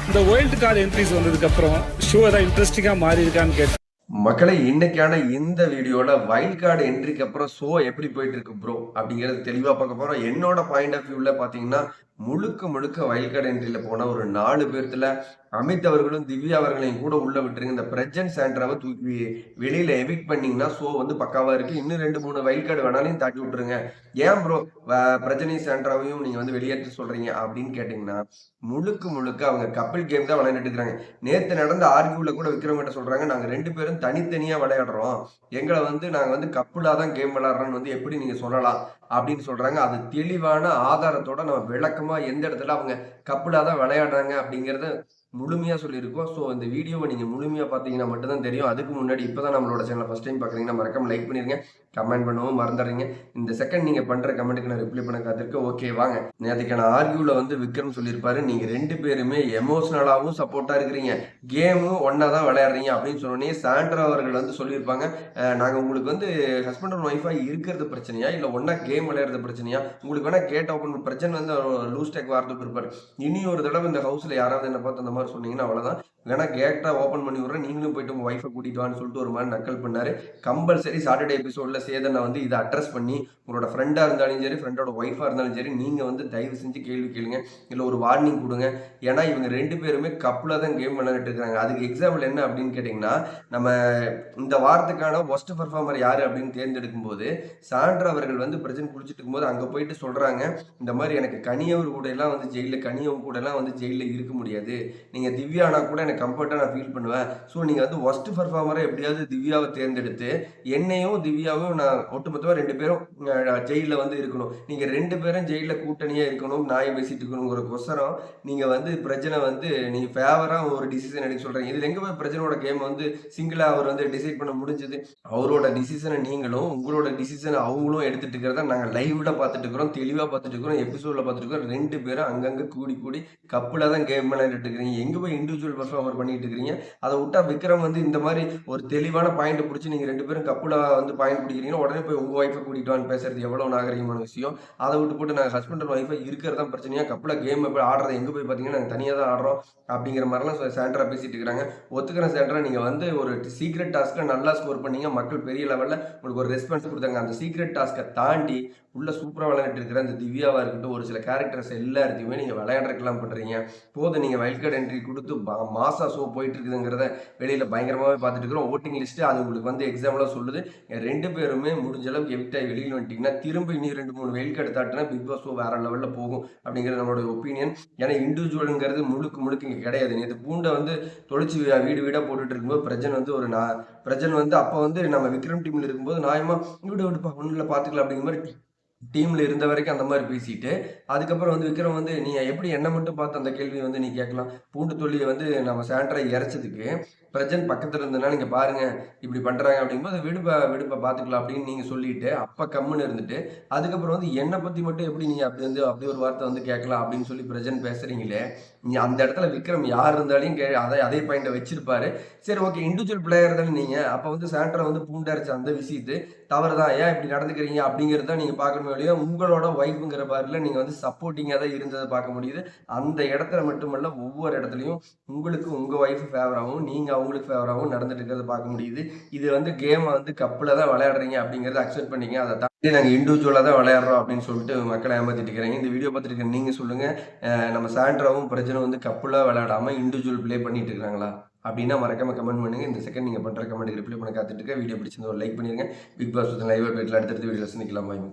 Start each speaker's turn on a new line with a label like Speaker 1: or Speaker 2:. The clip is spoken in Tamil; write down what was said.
Speaker 1: இந்த வைல்டு கார்டு என்ட்ரிஸ் வந்ததுக்கப்புறம் ஷோ ஏதாவது இன்ட்ரெஸ்டிங்காக மாறி இருக்கான்னு கேட்டேன்.
Speaker 2: மக்களை இன்னைக்கான இந்த வீடியோல வைல்ட் கார்டு என்ட்ரிக்கு அப்புறம் ஷோ எப்படி போயிட்டு இருக்கு ப்ரோ அப்படிங்கறது தெளிவா பார்க்க போறோம். என்னோட பாயிண்ட் ஆஃப் வியூல பாத்தீங்கன்னா முழுக்க முழுக்க வைல்ட் கார்டு என்ட்ரியில போன ஒரு 4 பேர்த்துல அமித் அவர்களும் திவ்யா அவர்களையும் கூட உள்ள விட்டுருங்க. இந்த பிரஜன் சாண்ட்ராவை தூக்கி வெளியில எவிக்ட் பண்ணீங்கன்னா ஷோ வந்து பக்காவா இருக்கு. இன்னும் 2-3 வைல்ட் கார்டு வேணாலையும் தாக்கி விட்டுருங்க. ஏன் ப்ரோ பிரஜனி சாண்ட்ராவையும் நீங்க வந்து வெளியேற்ற சொல்றீங்க அப்படின்னு கேட்டீங்கன்னா முழுக்க முழுக்க அவங்க கப்பிள் கேம் தான் விளையாண்டுட்டு இருக்காங்க. நேத்து நடந்த ஆர்கியூல கூட விக்ரம் கிட்ட சொல்றாங்க, நாங்க 2 பேரும் தனித்தனியா விளையாடுறோம், எங்களை வந்து நாங்க வந்து கப்புலா தான் கேம் விளையாடுறோம்னு வந்து எப்படி நீங்க சொல்லலாம் அப்படின்னு சொல்றாங்க. அது தெளிவான ஆதாரத்தோட நம்ம விளக்கமா எந்த இடத்துல அவங்க கப்புலா தான் விளையாடுறாங்க அப்படிங்கறத முழுமையா சொல்லியிருக்கோம். ஸோ இந்த வீடியோவை நீங்க முழுமையா பார்த்தீங்கன்னா மட்டும்தான் தெரியும். அதுக்கு முன்னாடி இப்பதான் நம்மளோட சேனலை ஃபர்ஸ்ட் டைம் பார்க்குறீங்கன்னா மறக்காம லைக் பண்ணிருங்க, கமெண்ட் பண்ணவும் மறந்துடுறீங்க. இந்த செகண்ட் நீங்க பண்ற கமெண்ட்டுக்கு நான் ரிப்ளை பண்ண காத்திருக்கேன். ஓகே வாங்க. நேற்றுக்கான ஆர்கியூல வந்து விக்ரம் சொல்லியிருப்பாரு, நீங்க 2 பேருமே எமோஷனலாகவும் சப்போர்ட்டா இருக்கிறீங்க, கேமும் ஒன்னா தான் விளையாடுறீங்க அப்படின்னு சொன்னோடனே சாண்ட்ரா அவர்கள் வந்து சொல்லியிருப்பாங்க, நாங்க உங்களுக்கு வந்து ஹஸ்பண்ட் அண்ட் ஒய்ஃபா இருக்கிறது பிரச்சனையா இல்ல ஒன்னா கேம் விளையாடுறது பிரச்சனையா, உங்களுக்கு வேணா கேட் ஓப்பன் பிரச்சனை வந்து லூஸ் டேக் வார்த்தை இருப்பாரு. இனி ஒரு தடவை இந்த ஹவுஸ்ல யாராவது என்ன பார்த்து அந்த மாதிரி சொன்னீங்கன்னா அவ்வளவுதான், வேணா கேட்டா ஓப்பன் பண்ணி விடுறேன், நீங்களும் போயிட்டு உங்க ஒய்ஃபை கூட்டிட்டு வான்னு சொல்லிட்டு ஒரு மாதிரி நக்கல் பண்ணாரு. கம்பல்சரி சாட்டர்டே எபிசோட்ல சேதனை வந்து இதை அட்ரஸ் பண்ணி உங்களோட ஃப்ரெண்டா இருந்தாலும் சரி ஃப்ரெண்டோட ஒய்ஃபா இருந்தாலும் சரி நீங்க வந்து தயவு செஞ்சு கேள்வி கேளுங்க, இல்லை ஒரு வார்னிங் கொடுங்க. ஏன்னா இவங்க 2 பேருமே கப்புல தான் கேம் விளையாடிட்டு இருக்காங்க. அதுக்கு எக்ஸாம்பிள் என்ன அப்படின்னு கேட்டீங்கன்னா, நம்ம இந்த வாரத்துக்கான ஒஸ்ட் பர்ஃபார்மர் யாரு அப்படின்னு தேர்ந்தெடுக்கும் போது சாண்ட்ரா அவர்கள் வந்து பிரச்சனை குடிச்சிட்டு இருக்கும்போது அங்க போயிட்டு சொல்றாங்க, இந்த மாதிரி எனக்கு கனியவர் கூட எல்லாம் வந்து ஜெயில கனியவர் கூட எல்லாம் வந்து ஜெயில இருக்க முடியாது, நீங்க திவ்யானா கூட எனக்கு கம்ஃபர்ட்டா நான் ஃபீல் பண்ணுவேன். ஸோ நீங்க வந்து ஒஸ்ட் பர்ஃபார்மரை எப்படியாவது திவ்யாவை தேர்ந்தெடுத்து என்னையும் திவ்யாவும் நான் ஒட்டுமொத்தமாக 2 பேரும் ஜெயிலில் வந்து இருக்கணும், நீங்க 2 பேரும் ஜெயிலில் கூட்டணியா இருக்கணும், நாயை பேசிட்டு இருக்கணுங்கிற கொசரம் நீங்க வந்து பிரச்சனை வந்து நீங்க ஃபேவரா ஒரு டிசிஷன் எடுக்க சொல்றீங்க. இதுல எங்க போய் பிரச்சனையோட கேம் வந்து சிங்கிளா அவர் வந்து டிசைட் பண்ண முடிஞ்சது? அவரோட டிசிஷனை நீங்களும் உங்களோட டிசிஷனை அவங்களும் எடுத்துட்டு இருக்கிறத நாங்க லைவ்ல பார்த்துட்டு இருக்கிறோம், தெளிவா பார்த்துட்டு இருக்கிறோம், எபிசோட்ல பார்த்துட்டு இருக்கிறோம். 2 பேரும் அங்கங்க கூடி கூடி கப்புல தான் கேம் விளையாண்டுட்டு இருக்கிறீங்க. எங்க போய் இண்டிவிஜுவல் பர்ஃபார்மர் பண்ணிட்டு இருக்கிறீங்க? அதை விட்டா விக்ரம் வந்து இந்த மாதிரி ஒரு தெளிவான பாயிண்ட் பிடிச்சி நீங்க 2 பேரும் கப்புல வந்து பாயிண்ட் பிடிக்கிறீங்கன்னா உடனே போய் உங்க ஒய்ஃபை கூட்டிட்டு வான்னு பேசுறது எவ்வளவு நாகரிகமான விஷயம். அதை விட்டு போட்டு நாங்கள் ஹஸ்பண்ட் அண்ட் ஒய்ஃபை இருக்கிறதா பிரச்சனையா, கப்புல கேம் போய் ஆடுறது எங்க போய் பார்த்தீங்கன்னா நாங்கள் தனியாக தான் ஆடுறோம் அப்படிங்கிற மாதிரிலாம் சாண்ட்ரா பேசிட்டு இருக்கிறாங்க. ஒத்துக்கிறேன் சாண்ட்ரா, நீங்க வந்து ஒரு சீக்ரெட் டாஸ்க்ல நல்லா ஸ்கோர் பண்ணீங்க, மக்கள் பெரிய லெவல்ல உங்களுக்கு ஒரு ரெஸ்பான்ஸ் கொடுத்தாங்க. அந்த சீக்ரெட் டாஸ்க்கை தாண்டி உள்ள சூப்பரா விளையாட்டு இருக்கிற அந்த திவ்யாவா இருக்கட்டும், ஒரு சில கேரக்டர்ஸ் எல்லாத்தையுமே நீங்க விளையாடுறதுக்கெல்லாம் பண்றீங்க. போதும், நீங்க வைல்ட் கார்டு என்ட்ரி கொடுத்து மாசா ஷோ போயிட்டு இருக்குதுங்கிறத வெளியில பயங்கரமாவே பார்த்துட்டு இருக்கிறோம். ஓட்டிங் லிஸ்ட் அது உங்களுக்கு வந்து எக்ஸாம்பிளா சொல்லுது. 2 பேருமே முடிஞ்ச அளவுக்கு எவிக்ட் ஆகி வெளியில் வந்துட்டீங்கன்னா திரும்ப இனி 2-3 வைல்ட் கார்டு தாட்டினா பிக் பாஸ் ஷோ வேற லெவல்ல போகும் அப்படிங்கிறது நம்மளோட ஒப்பீனியன். ஏன்னா இண்டிவிஜுவலுங்கிறது முழுக்க முழுக்க இங்க கிடையாது. நேற்று பூண்டை வந்து தொலைச்சு வீடு வீடா போட்டுட்டு இருக்கும்போது பிரஜன் வந்து பிரஜன் வந்து அப்ப வந்து நம்ம விக்ரம் டீம்ல இருக்கும்போது நியாயமா விடுப்பா ஒண்ணுல பாத்துக்கலாம் அப்படிங்கிற மாதிரி டீம்ல இருந்த வரைக்கும் அந்த மாதிரி பேசிட்டு, அதுக்கப்புறம் வந்து விக்ரம் வந்து நீ எப்படி என்ன மட்டும் பார்த்து அந்த கேள்வியை வந்து நீ கேட்கலாம், பூண்டு தொல்லியை வந்து நம்ம சாண்ட்ரா இறைச்சதுக்கு பிரஜன் பக்கத்துல இருந்தனா நீங்க பாருங்க இப்படி பண்றாங்க அப்படிங்கும்போது விடுப்பா பாத்துக்கலாம் அப்படின்னு நீங்க சொல்லிட்டு அப்ப கம்முன்னு இருந்துட்டு, அதுக்கப்புறம் வந்து என்னை பத்தி மட்டும் எப்படி நீங்க அப்படி வந்து அப்படி ஒரு வார்த்தை வந்து கேட்கலாம் அப்படின்னு சொல்லி பிரஜன் பேசுறீங்களே, நீ அந்த இடத்துல விக்ரம் யார் இருந்தாலும் அதே பாயிண்ட வச்சிருப்பாரு. சரி ஓகே, இண்டிவிஜுவல் பிளேயர் தானே நீங்க, அப்ப வந்து சாண்ட்ரா வந்து பூண்டரைச்ச அந்த விஷயத்து தவறுதான், ஏன் இப்படி நடந்துக்கிறீங்க அப்படிங்கிறத நீங்க பார்க்கணும். உங்களோட ஒய்ஃப்ங்கிற பாருல நீங்க வந்து சப்போர்ட்டிங்கா தான் இருந்ததை பார்க்க முடியுது. அந்த இடத்துல மட்டுமல்ல ஒவ்வொரு இடத்துலயும் உங்களுக்கு உங்க ஒய்ஃப் ஃபேவராகவும் நீங்க அவங்களுக்கு ஃபேவராகவும் நடந்துட்டு இருக்கிறத பார்க்க முடியுது. இது வந்து கேமை வந்து கப்புல தான் விளையாடுறீங்க அப்படிங்கறத அக்செப்ட் பண்ணிங்க. அதை தாண்டி நாங்க இண்டிவிஜுவலா தான் விளையாடுறோம் அப்படின்னு சொல்லிட்டு மக்களை ஏமாத்திட்டு இருக்கிறீங்க. இந்த வீடியோ பார்த்துட்டு நீங்க சொல்லுங்க, நம்ம சாண்ட்ராவும் பிரச்சனை வந்து கப்புலா விளையாடாம இண்டிவிஜுவல் பிளே பண்ணிட்டு இருக்காங்களா அப்படின்னா மறக்காம கமெண்ட் பண்ணுங்க. இந்த செகண்ட் நீங்க பண்ற கமெண்ட் ரிப்ளை பண்ண காத்துட்டு இருக்க. வீடியோ பிடிச்சிருந்தா ஒரு லைக் பண்ணிருங்க. பிக் பாஸ் லைவ் அடுத்தடுத்த வீடியோஸ் நிக்கலாம். பாய்.